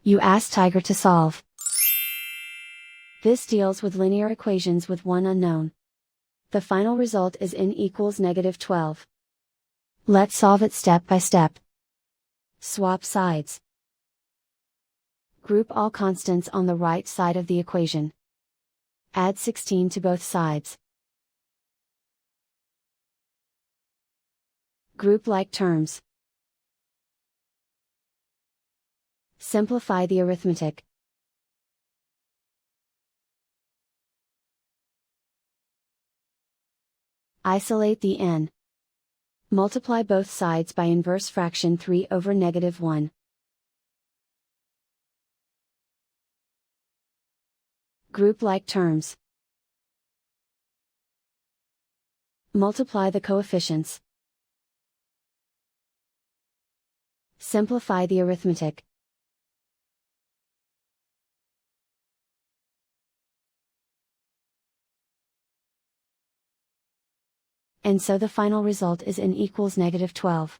You ask Tiger to solve. This deals with linear equations with one unknown. The final result is n equals -12. Let's solve it step by step. Swap sides. Group all constants on the right side of the equation. Add 16 to both sides. Group like terms. Simplify the arithmetic. Isolate the n. Multiply both sides by inverse fraction 3 over -1. Group like terms. Multiply the coefficients. Simplify the arithmetic. And so the final result is n equals -12.